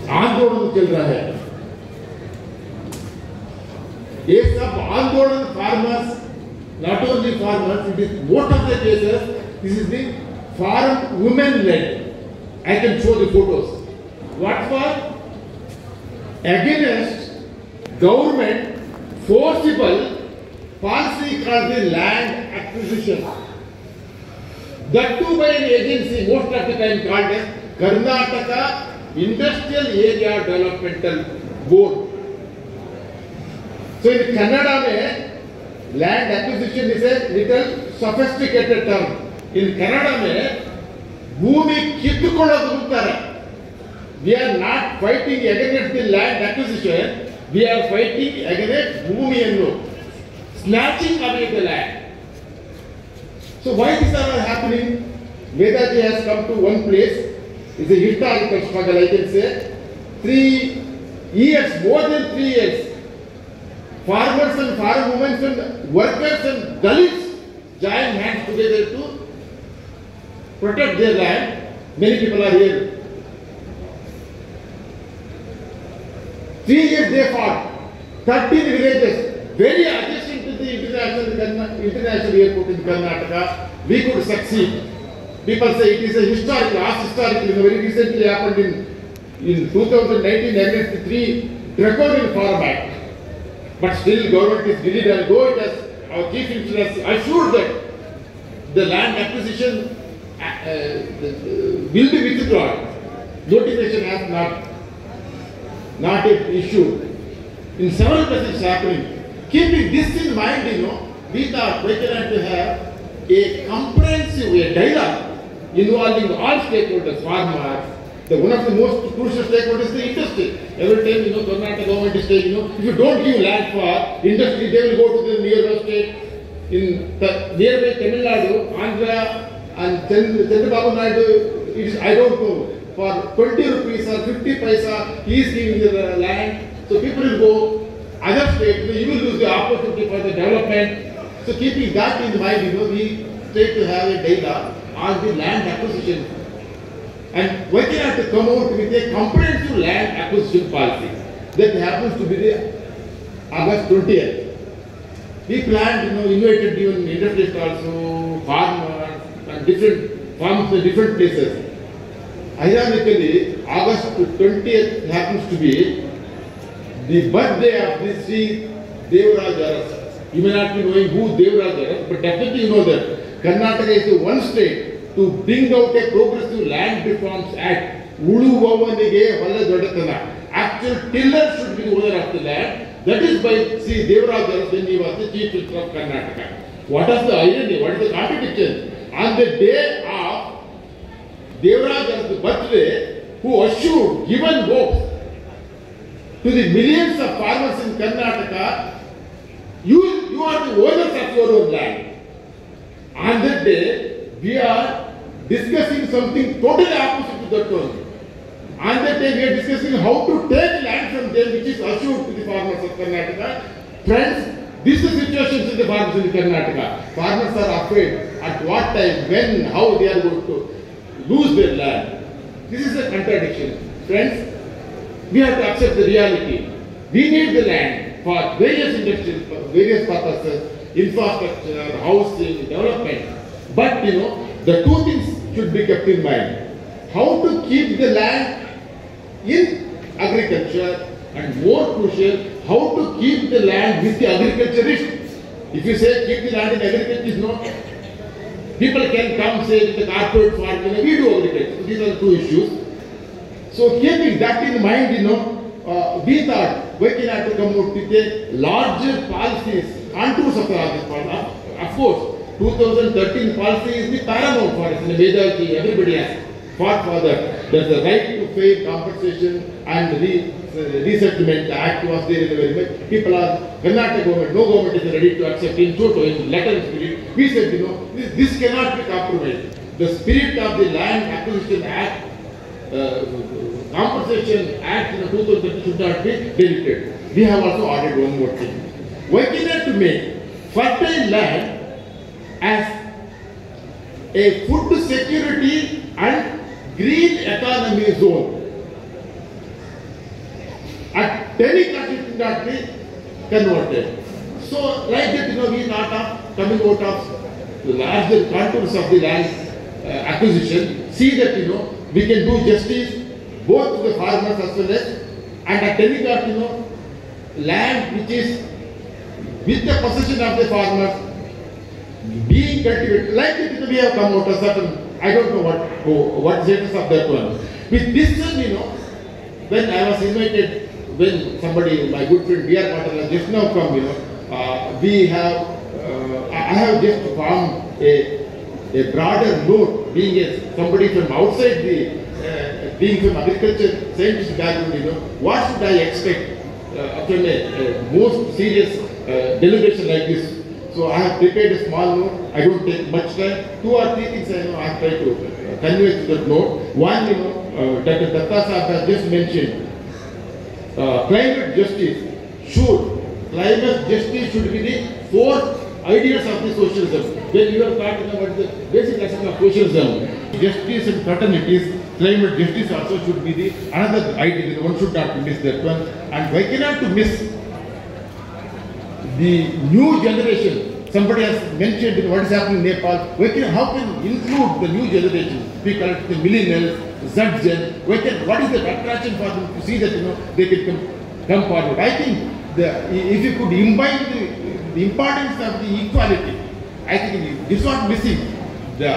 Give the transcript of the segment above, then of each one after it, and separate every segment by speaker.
Speaker 1: आंदोलन चल रहा है। ये सब आंदोलन farmers, not only farmers, it is most of the cases, this is the farm women led. I can show the photos. What for? Against government forcible policy called the land acquisition. That too by an agency, most of the time called as Karnataka Industrial Area Developmental Board. So in Kannada, land acquisition is a little sophisticated term. In Kannada, bhumi kittukoladu antare. We are not fighting against the land acquisition. We are fighting against bhumiyannu, snatching away the land. So why these are happening? Vedaji has come to one place. It's a historical struggle, I can say. 3 years, more than 3 years. Farmers and farm women and workers and Dalits join hands together to protect their land. Many people are here. 3 years they fought. 13 villages, very adjacent to the international airport in Karnataka. We could succeed. People say it is a historical, very recently happened in 2019 against the 3 draconian Farm Act. But still government is willing, and though it has, our chief minister has assured that the land acquisition will be withdrawn. Notification has not yet issued. In several places happening. Keeping this in mind, we thought we can have to have a comprehensive dialogue involving all stakeholders, farmers. One of the most crucial stakeholders is the industry. Every time, Karnataka government is saying, if you don't give land for industry, they will go to the nearby state. In nearby Tamil Nadu, Andhra and Chandrababu Naidu, it is, I don't know, for 20 rupees or 50 paisa, he is giving the land. So people will go other states, you will lose the opportunity for the development. So keeping that in mind, we try to have a dialogue on the land acquisition. And we can have to come out with a comprehensive land acquisition policy. That happens to be the August 20th. We planned, invited even industries also, farmers, and different farms in different places. Ironically, August 20th happens to be the birthday of this Sri Devaraj Aras. You may not be knowing who Devaraj Aras, but definitely you know that Karnataka is the one state to bring out a progressive land reforms act. Uluvavanige Vala Dodatana. Actual tiller should be the owner of the land. That is by Sri Devaraj Aras when he was the chief minister of Karnataka. What is the irony? What is the contradiction? On the day of Devaraj Aras' birthday, who assured, given hopes to the millions of farmers in Karnataka, you are the owners of your own land. On that day, we are discussing something totally opposite to that one. On that day, we are discussing how to take land from them, which is assured to the farmers of Karnataka. Friends, this is the situation in the farmers in Karnataka. Farmers are afraid at what time, when, how they are going to lose their land. This is a contradiction. Friends, we have to accept the reality. We need the land for various industries, for various purposes, infrastructure, housing, development. But the two things should be kept in mind. How to keep the land in agriculture, and more crucial, how to keep the land with the agriculturist. If you say keep the land in agriculture, is not. People can come say with the corporate farming, we do agriculture. These are the two issues. So keeping that in mind, we thought we can have to come out with a larger policies, contours of the policy. Of course, 2013 policy is the paramount for us in the Vedaji, everybody has fought for that. There's the right to fair compensation and resettlement act was there in the very much. People are, Karnataka government, no government is ready to accept in total, in letter and spirit. We said, this cannot be compromised. The spirit of the Land Acquisition Act, Compensation Act in 2013 should not be deleted. We have also ordered one more thing. Why cannot to make fertile land as a food security and green economy zone? telecast should not be converted. So like that, we thought of coming out of the larger contours of the land acquisition, see that we can do justice both to the farmers as well as, and at telecast, land which is with the possession of the farmers being cultivated, like it we have come out of certain, I don't know what status of that one. With this one, when I was invited, when somebody, my good friend B.R. Patel just now come, we have, I have just formed a broader note, being somebody from outside the, being from agriculture scientist background, what should I expect from a most serious deliberation like this? So I have prepared a small note. I don't take much time. 2 or 3 things I have tried to convey to that note. One, Dr. Datta Sahab has just mentioned climate justice should be the 4 ideas of the socialism. When you are talking about the basic lesson of socialism, justice and fraternities, climate justice also should be the another idea. One should not miss that one. And why cannot to miss the new generation? Somebody has mentioned what is happening in Nepal. How can include the new generation? We call it the millennials, Z-Gen. What is the attraction for them to see that they can come forward? I think if you could imbibe the importance of the equality, I think this is what missing. The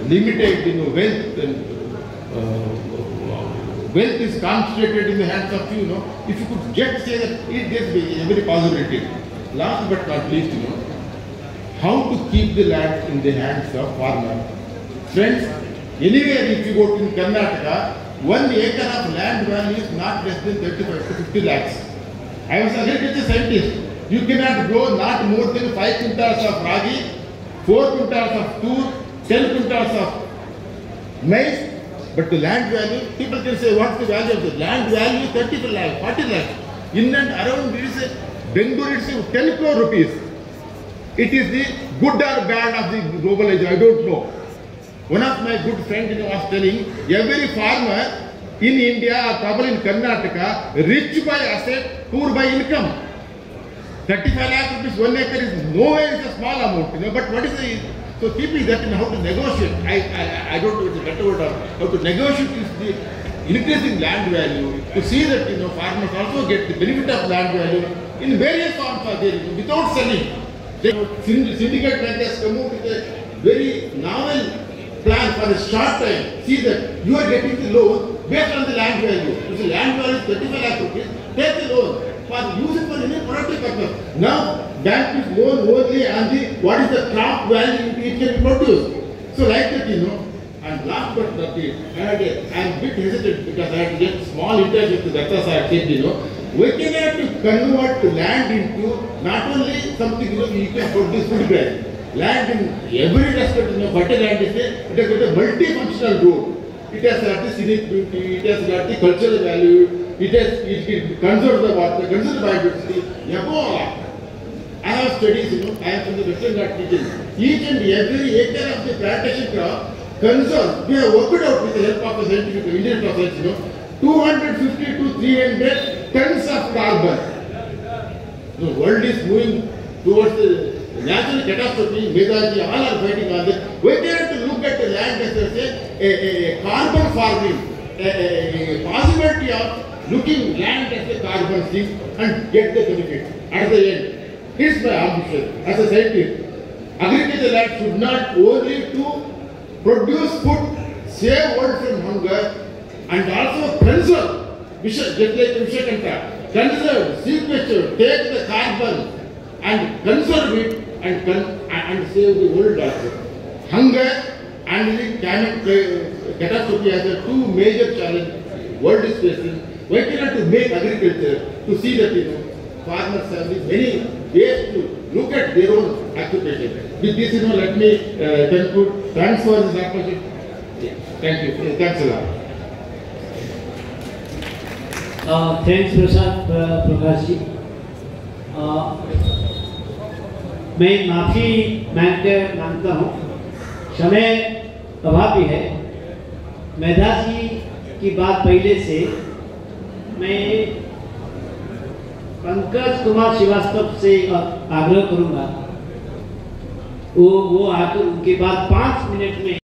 Speaker 1: unlimited wealth and wealth is concentrated in the hands of few. If you could just say that it gives every possibility. Last but not least, how to keep the land in the hands of farmers. Friends, anywhere if you go to Karnataka, 1 acre of land value is not less than 35 to 50 lakhs. I was an agriculture scientist. You cannot grow not more than 5 quintals of ragi, 4 quintals of tur, 10 quintals of maize. But the land value, people can say, what's the value of the land value? 30 lakhs, 40 lakhs. In and around, it is Bengaluru, it's 10 crore rupees. It is the good or bad of the globalization, I don't know. One of my good friends was telling, every farmer in India or probably in Karnataka, rich by asset, poor by income. 35 lakh rupees, 1 acre is nowhere is a small amount, but what is the, so keeping that in how to negotiate, I don't know if it's a better word or how to negotiate is the increasing land value, to see that farmers also get the benefit of land value in various forms are there, without selling. Syndicate bankers come out with a very novel plan for a short time. See that you are getting the loan based on the land value. If the land value is 35 lakh rupees, take the loan for use it for any productive purpose. Now, bank is loan only on the what is the crop value it can be produced. So like that, and last but not least, I am a bit hesitant because I had to get small interest with Datta Sahab said, we can have to convert land into not only something you can produce food grain. Land in every respect, fertile land is it has got a multifunctional role. It has got the scenic beauty, it has got the cultural value, it conserves the water, conserves the biodiversity. I have studies, I am from the Western Ghat region. Each and every acre of the plantation crop conserves. We have worked out with the help of the scientific Indian process, 250 to 300 tons of carbon. The world is moving towards the natural catastrophe. Medaji, all are fighting on that. We have to look at the land as a carbon farming, a possibility of looking land as a carbon thing and get the benefit at the end. Here's my ambition as a scientist. Agricultural land should not only to produce food, save world from hunger, and also conserve. Just like Vishakanta, conserve, sequester, take the carbon and conserve it and save the world also. Hunger and the climate catastrophe as the 2 major challenges world is facing. Why cannot to make agriculture to see that farmers have many ways to look at their own occupation. With this, let me conclude. Thanks for this opportunity. Yeah. Thank you. Thanks a lot.
Speaker 2: Thanks Prakash ji. मैं माफ़ी मांगता हूँ, समय अभाव भी है। मेधा जी की बात पहले से मैं पंकज कुमार श्रीवास्तव से आग्रह करूंगा वो आकर उनके बाद 5 मिनट में